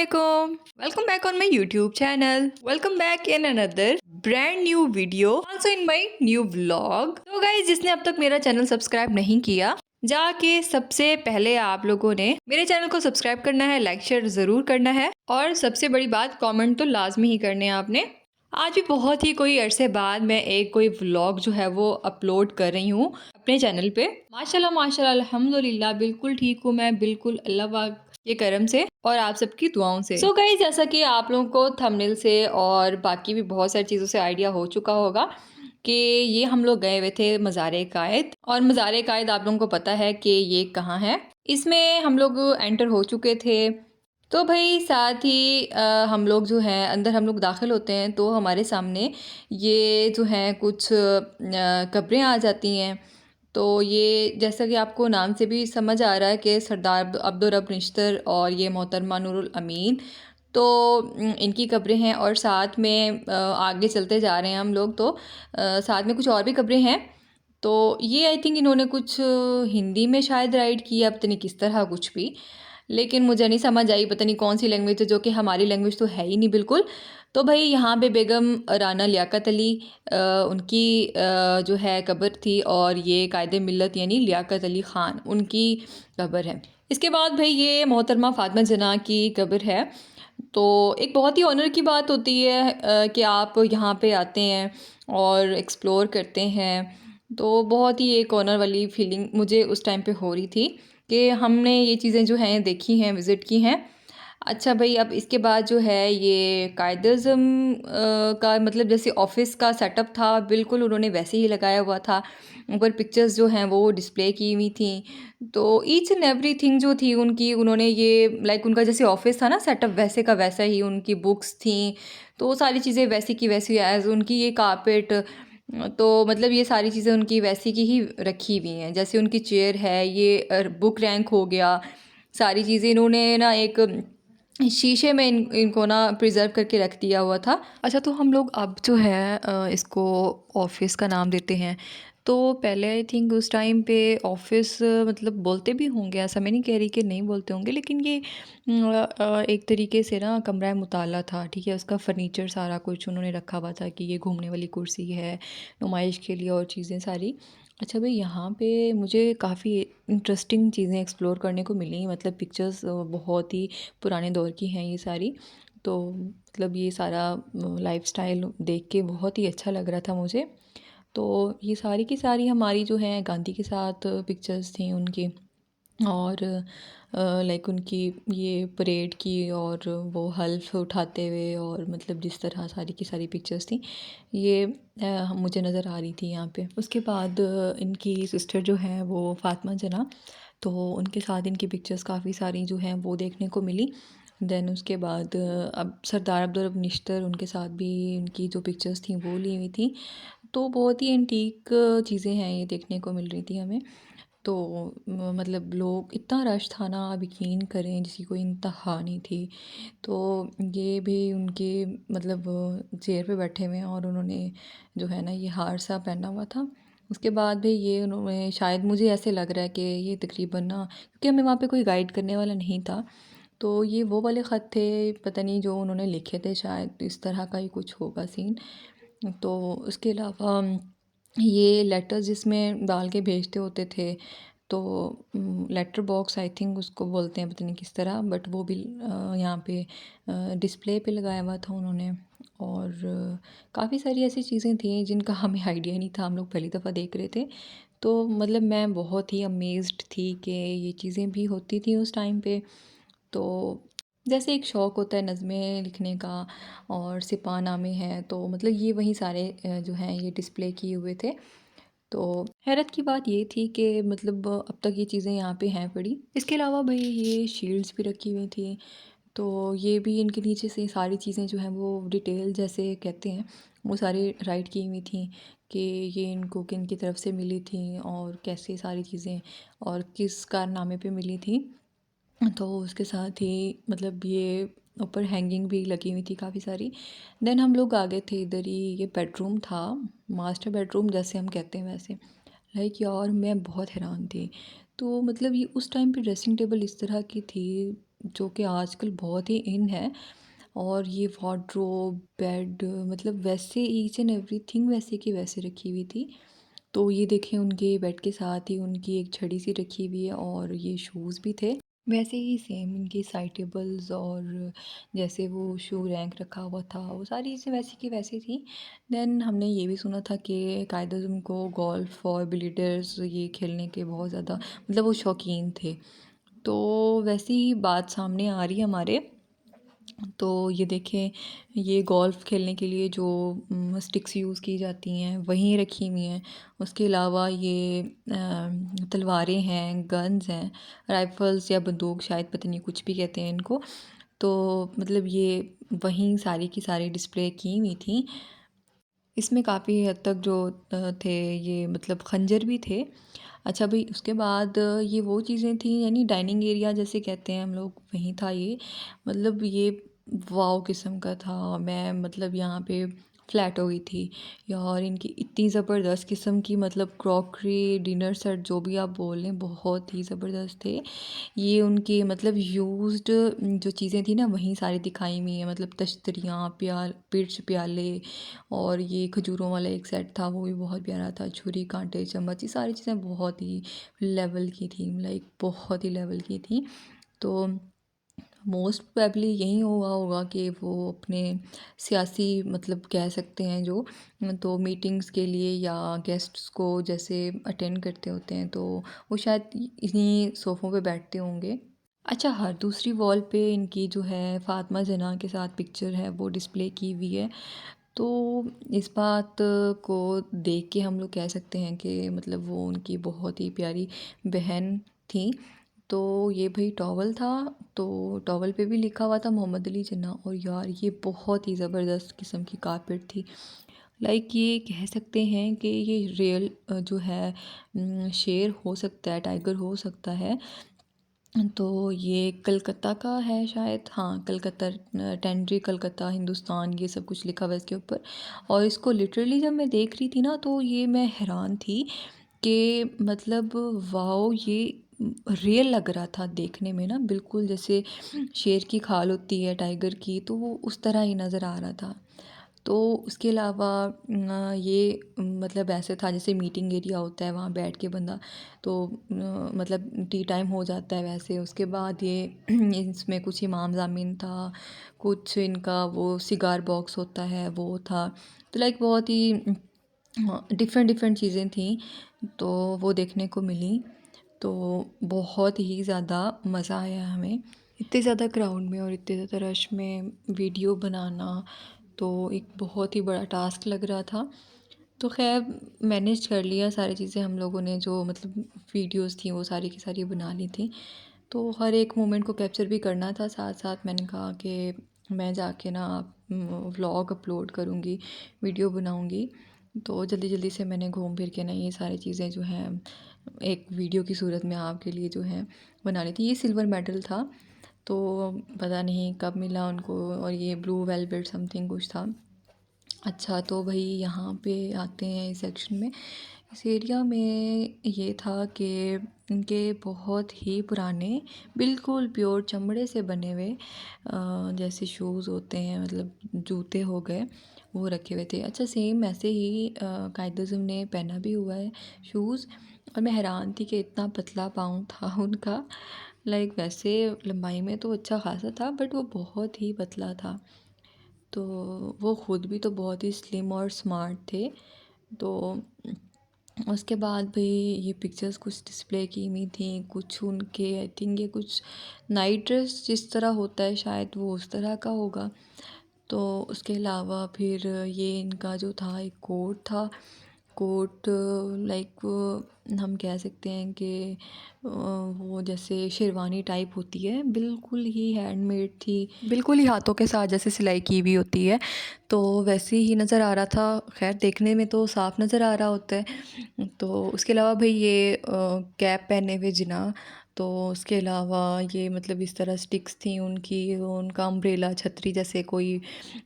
Assalamualaikum. Welcome back on my YouTube channel. Welcome back in another brand new video. Also in my new vlog. तो guys, जिसने अब तक मेरा channel subscribe नहीं किया, जाके सबसे पहले आप लोगों ने मेरे चैनल को सब्सक्राइब करना है, लाइक शेयर ज़रूर करना है और सबसे बड़ी बात कमेंट तो लाजमी ही करने हैं आपने। आज भी बहुत ही कोई अरसे बाद मैं एक कोई व्लॉग जो है वो अपलोड कर रही हूँ अपने चैनल पे। माशाल्लाह माशाल्लाह अल्हम्दुलिल्लाह बिल्कुल ठीक हूँ मैं, बिल्कुल अल्लाह पाक के करम से और आप सबकी दुआओं से। सो गाइस, जैसा कि आप लोगों को थंबनेल से और बाकी भी बहुत सारी चीज़ों से आइडिया हो चुका होगा कि ये हम लोग गए हुए थे मज़ार-ए-कायद। और मज़ार-ए-कायद आप लोगों को पता है कि ये कहाँ है। इसमें हम लोग एंटर हो चुके थे। तो भाई साथ ही हम लोग जो हैं अंदर हम लोग दाखिल होते हैं तो हमारे सामने ये जो हैं कुछ कब्रें आ जाती हैं। तो ये जैसा कि आपको नाम से भी समझ आ रहा है कि सरदार अब्दुल रब निश्तर और ये मोहतरमा नूरुल अमीन, तो इनकी कब्रें हैं। और साथ में आगे चलते जा रहे हैं हम लोग तो साथ में कुछ और भी कब्रें हैं। तो ये आई थिंक इन्होंने कुछ हिंदी में शायद राइट किया, पता नहीं किस तरह कुछ भी, लेकिन मुझे नहीं समझ आई, पता नहीं कौन सी लैंग्वेज है, जो कि हमारी लैंग्वेज तो है ही नहीं बिल्कुल। तो भाई यहाँ पे बेगम राना लियाकत अली उनकी जो है कब्र थी और ये कायदे मिल्लत यानी लियाकत अली ख़ान उनकी कब्र है। इसके बाद भाई ये मोहतरमा फ़ातिमा जना की कब्र है। तो एक बहुत ही ऑनर की बात होती है कि आप यहाँ पे आते हैं और एक्सप्लोर करते हैं। तो बहुत ही एक ऑनर वाली फीलिंग मुझे उस टाइम पे हो रही थी कि हमने ये चीज़ें जो हैं देखी हैं, विज़िट की हैं। अच्छा भाई, अब इसके बाद जो है ये कायदे-ए-आज़म का मतलब जैसे ऑफ़िस का सेटअप था बिल्कुल उन्होंने वैसे ही लगाया हुआ था। ऊपर पिक्चर्स जो हैं वो डिस्प्ले की हुई थी। तो ईच एंड एवरीथिंग जो थी उनकी, उन्होंने ये लाइक उनका जैसे ऑफ़िस था ना सेटअप, वैसे का वैसा ही उनकी बुक्स थी। तो वो सारी चीज़ें वैसी की वैसी एज़ उनकी ये कारपेट, तो मतलब ये सारी चीज़ें उनकी वैसी की ही रखी हुई हैं। जैसे उनकी चेयर है, ये बुक रैंक हो गया, सारी चीज़ें इन्होंने ना एक शीशे में इनको ना प्रिज़र्व करके रख दिया हुआ था। अच्छा, तो हम लोग अब जो है इसको ऑफ़िस का नाम देते हैं। तो पहले आई थिंक उस टाइम पे ऑफ़िस मतलब बोलते भी होंगे, ऐसा मैं नहीं कह रही कि नहीं बोलते होंगे, लेकिन ये एक तरीके से ना कमरा मुताला था, ठीक है? उसका फ़र्नीचर सारा कुछ उन्होंने रखा हुआ था कि ये घूमने वाली कुर्सी है, नुमाइश के लिए और चीज़ें सारी। अच्छा भाई, यहाँ पे मुझे काफ़ी इंटरेस्टिंग चीज़ें एक्सप्लोर करने को मिली। मतलब पिक्चर्स बहुत ही पुराने दौर की हैं ये सारी। तो मतलब ये सारा लाइफ़स्टाइल देख के बहुत ही अच्छा लग रहा था मुझे। तो ये सारी की सारी हमारी जो हैं गांधी के साथ पिक्चर्स थी उनकी। और लाइक उनकी ये परेड की और वो हल्फ उठाते हुए और मतलब जिस तरह सारी की सारी पिक्चर्स थी ये मुझे नज़र आ रही थी यहाँ पे। उसके बाद इनकी सिस्टर जो है वो फ़ातिमा जना, तो उनके साथ इनकी पिक्चर्स काफ़ी सारी जो हैं वो देखने को मिली। देन उसके बाद अब सरदार अब्दुल निश्तर, उनके साथ भी इनकी जो पिक्चर्स थी वो ली हुई थी। तो बहुत ही एंटीक चीज़ें हैं ये देखने को मिल रही थी हमें। तो मतलब लोग, इतना रश था ना, आप यकीन करें जिसकी कोई इंतहा नहीं थी। तो ये भी उनके मतलब चेयर पे बैठे हुए हैं और उन्होंने जो है ना ये हार सा पहना हुआ था। उसके बाद भी ये उन्होंने शायद, मुझे ऐसे लग रहा है कि ये तकरीबन ना, क्योंकि हमें वहाँ पे कोई गाइड करने वाला नहीं था, तो ये वो वाले ख़त थे पता नहीं जो उन्होंने लिखे थे, शायद इस तरह का ही कुछ होगा सीन। तो उसके अलावा ये लेटर्स जिसमें डाल के भेजते होते थे, तो लेटर बॉक्स आई थिंक उसको बोलते हैं, पता नहीं किस तरह, बट वो भी यहाँ पे डिस्प्ले पे लगाया हुआ था उन्होंने। और काफ़ी सारी ऐसी चीज़ें थी जिनका हमें आइडिया नहीं था, हम लोग पहली दफ़ा देख रहे थे। तो मतलब मैं बहुत ही अमेज़्ड थी कि ये चीज़ें भी होती थी उस टाइम पे। तो जैसे एक शौक़ होता है नज़में लिखने का और सिपाहनामे हैं, तो मतलब ये वही सारे जो हैं ये डिस्प्ले किए हुए थे। तो हैरत की बात ये थी कि मतलब अब तक ये चीज़ें यहाँ पे हैं पड़ी। इसके अलावा भाई ये शील्ड्स भी रखी हुई थी। तो ये भी इनके नीचे से सारी चीज़ें जो हैं वो डिटेल जैसे कहते हैं वो सारी राइट की हुई थी कि ये इनको किन की तरफ से मिली थी और कैसे सारी चीज़ें और किस कारनामे पे मिली थी। तो उसके साथ ही मतलब ये ऊपर हैंगिंग भी लगी हुई थी काफ़ी सारी। देन हम लोग आ गए थे इधर ही, ये बेडरूम था, मास्टर बेडरूम जैसे हम कहते हैं वैसे। यार मैं बहुत हैरान थी। तो मतलब ये उस टाइम पे ड्रेसिंग टेबल इस तरह की थी, जो कि आजकल बहुत ही इन है। और ये वार्डरोब, बेड, मतलब वैसे ईच एंड एवरीथिंग वैसे की वैसे रखी हुई थी। तो ये देखें, उनके बेड के साथ ही उनकी एक छड़ी सी रखी हुई है और ये शूज़ भी थे वैसे ही सेम इनकी साइड टेबल्स, और जैसे वो शू रैंक रखा हुआ था वो सारी चीज़ें वैसी की वैसी थी। देन हमने ये भी सुना था कि कायद अज़म को गोल्फ और बिलीडर्स ये खेलने के बहुत ज़्यादा मतलब वो शौकीन थे। तो वैसी ही बात सामने आ रही है हमारे। तो ये देखें, ये गोल्फ़ खेलने के लिए जो स्टिक्स यूज़ की जाती हैं वहीं रखी हुई हैं। उसके अलावा ये तलवारें हैं, गन्स हैं, राइफ़ल्स या बंदूक, शायद पता नहीं कुछ भी कहते हैं इनको। तो मतलब ये वहीं सारी की सारी डिस्प्ले की हुई थी। इसमें काफ़ी हद तक जो थे ये मतलब खंजर भी थे। अच्छा भाई, उसके बाद ये वो चीज़ें थी, यानी डाइनिंग एरिया जैसे कहते हैं हम लोग, वहीं था ये। मतलब ये वाव किस्म का था। मैं मतलब यहाँ पे फ्लैट हो गई थी यार। इनकी इतनी ज़बरदस्त किस्म की मतलब क्रॉकरी, डिनर सेट जो भी आप बोल लें, बहुत ही ज़बरदस्त थे। ये उनके मतलब यूज्ड जो चीज़ें थी ना वहीं सारी दिखाई हुई हैं। मतलब तश्तरियाँ, पिर्च, प्याले, और ये खजूरों वाला एक सेट था वो भी बहुत प्यारा था। छुरी, कांटे, चम्मच, ये सारी चीज़ें बहुत ही लेवल की थी, लाइक बहुत ही लेवल की थी। तो मोस्ट प्रोबेबली यही हुआ होगा कि वो अपने सियासी मतलब कह सकते हैं जो, तो मीटिंग्स के लिए या गेस्ट्स को जैसे अटेंड करते होते हैं तो वो शायद इन्हीं सोफ़ों पे बैठते होंगे। अच्छा, हर दूसरी वॉल पे इनकी जो है फ़ातिमा ज़हरा के साथ पिक्चर है वो डिस्प्ले की हुई है। तो इस बात को देख के हम लोग कह सकते हैं कि मतलब वो उनकी बहुत ही प्यारी बहन थी। तो ये भाई टॉवल था, तो टॉवल पे भी लिखा हुआ था मोहम्मद अली जिन्ना। और यार ये बहुत ही ज़बरदस्त किस्म की कारपेट थी। लाइक ये कह सकते हैं कि ये रियल जो है शेर हो सकता है, टाइगर हो सकता है। तो ये कलकत्ता का है शायद, हाँ कलकत्ता, टेनरी कलकत्ता हिंदुस्तान, ये सब कुछ लिखा हुआ है इसके ऊपर। और इसको लिटरली जब मैं देख रही थी ना तो ये मैं हैरान थी कि मतलब वाओ, ये रियल लग रहा था देखने में ना, बिल्कुल जैसे शेर की खाल होती है टाइगर की, तो वो उस तरह ही नज़र आ रहा था। तो उसके अलावा ये मतलब ऐसे था जैसे मीटिंग एरिया होता है, वहाँ बैठ के बंदा तो मतलब टी टाइम हो जाता है वैसे। उसके बाद ये इसमें कुछ इमाम ज़ामिन था, कुछ इनका वो सिगार बॉक्स होता है वो था। तो लाइक बहुत ही डिफरेंट डिफरेंट चीज़ें थी, तो वो देखने को मिली। तो बहुत ही ज़्यादा मज़ा आया हमें। इतने ज़्यादा क्राउड में और इतने ज़्यादा रश में वीडियो बनाना तो एक बहुत ही बड़ा टास्क लग रहा था। तो ख़ैर मैनेज कर लिया सारी चीज़ें हम लोगों ने, जो मतलब वीडियोस थी वो सारी की सारी बना ली थी। तो हर एक मोमेंट को कैप्चर भी करना था। साथ साथ मैंने कहा कि मैं जाके ना व्लॉग अपलोड करूँगी, वीडियो बनाऊँगी। तो जल्दी जल्दी से मैंने घूम फिर के ना ये सारी चीज़ें जो हैं एक वीडियो की सूरत में आपके लिए जो है बना ली थी। ये सिल्वर मेडल था, तो पता नहीं कब मिला उनको। और ये ब्लू वेलवेट समथिंग कुछ था। अच्छा, तो भाई यहाँ पे आते हैं इस सेक्शन में। इस एरिया में ये था कि इनके बहुत ही पुराने बिल्कुल प्योर चमड़े से बने हुए जैसे शूज़ होते हैं, मतलब जूते हो गए, वो रखे हुए थे। अच्छा, सेम ऐसे ही कायद अज़म ने पहना भी हुआ है शूज़। और मैं हैरान थी कि इतना पतला पाँव था उनका। लाइक वैसे लंबाई में तो अच्छा खासा था बट वो बहुत ही पतला था। तो वो ख़ुद भी तो बहुत ही स्लिम और स्मार्ट थे। तो उसके बाद भी ये पिक्चर्स कुछ डिस्प्ले की हुई थी, कुछ उनके आई थिंक ये कुछ नाइट ड्रेस जिस तरह होता है शायद वो उस तरह का होगा। तो उसके अलावा फिर ये इनका जो था एक कोट था। कोट लाइक हम कह सकते हैं कि वो जैसे शेरवानी टाइप होती है, बिल्कुल ही हैंडमेड थी, बिल्कुल ही हाथों के साथ जैसे सिलाई की हुई होती है, तो वैसे ही नज़र आ रहा था। खैर देखने में तो साफ़ नज़र आ रहा होता है। तो उसके अलावा भाई ये कैप पहने हुए जिना, तो उसके अलावा ये मतलब इस तरह स्टिक्स थी उनकी, उनका अम्ब्रेला, छतरी जैसे कोई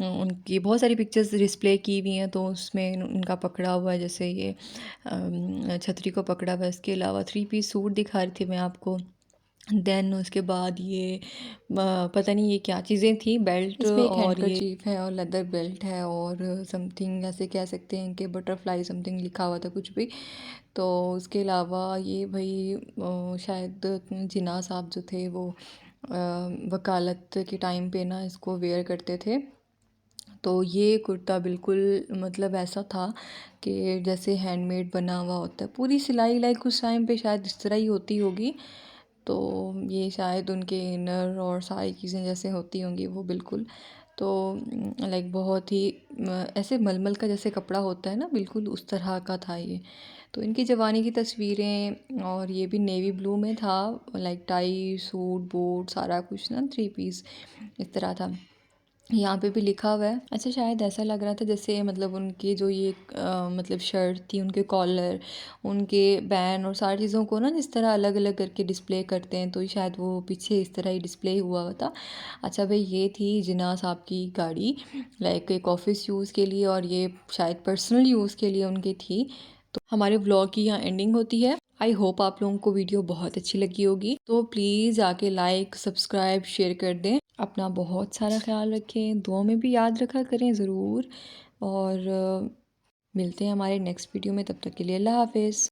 उनकी बहुत सारी पिक्चर्स डिस्प्ले की हुई हैं। तो उसमें उनका पकड़ा हुआ है जैसे ये छतरी को पकड़ा हुआ है। इसके अलावा थ्री पीस सूट दिखा रही थी मैं आपको। देन उसके बाद ये पता नहीं ये क्या चीज़ें थी, बेल्ट इसमें एक और ये हैंडकरचीफ है और लेदर बेल्ट है और समथिंग ऐसे कह सकते हैं कि बटरफ्लाई समथिंग लिखा हुआ था कुछ भी। तो उसके अलावा ये भाई शायद जिन्ना साहब जो थे वो वकालत के टाइम पे ना इसको वेयर करते थे। तो ये कुर्ता बिल्कुल मतलब ऐसा था कि जैसे हैंडमेड बना हुआ होता है, पूरी सिलाई लाइक उस टाइम पे शायद इस तरह ही होती होगी। तो ये शायद उनके इनर और सारी चीज़ें जैसे होती होंगी वो बिल्कुल। तो लाइक बहुत ही ऐसे मलमल का जैसे कपड़ा होता है ना, बिल्कुल उस तरह का था ये। तो इनकी जवानी की तस्वीरें, और ये भी नेवी ब्लू में था, लाइक टाई सूट बूट सारा कुछ ना, 3 पीस इस तरह था। यहाँ पे भी लिखा हुआ है। अच्छा, शायद ऐसा लग रहा था जैसे मतलब उनकी जो ये मतलब शर्ट थी, उनके कॉलर, उनके बैन और सारी चीज़ों को ना जिस तरह अलग अलग करके डिस्प्ले करते हैं, तो शायद वो पीछे इस तरह ही डिस्प्ले हुआ हुआ था। अच्छा भाई, ये थी जिन्ना साहब की गाड़ी, लाइक एक ऑफिस यूज़ के लिए और ये शायद पर्सनल यूज़ के लिए उनकी थी। तो हमारे व्लॉग की यहाँ एंडिंग होती है। आई होप आप लोगों को वीडियो बहुत अच्छी लगी होगी, तो प्लीज़ आके लाइक सब्सक्राइब शेयर कर दें। अपना बहुत सारा ख्याल रखें, दुआ में भी याद रखा करें ज़रूर। और मिलते हैं हमारे नेक्स्ट वीडियो में, तब तक के लिए अल्लाह हाफिज़।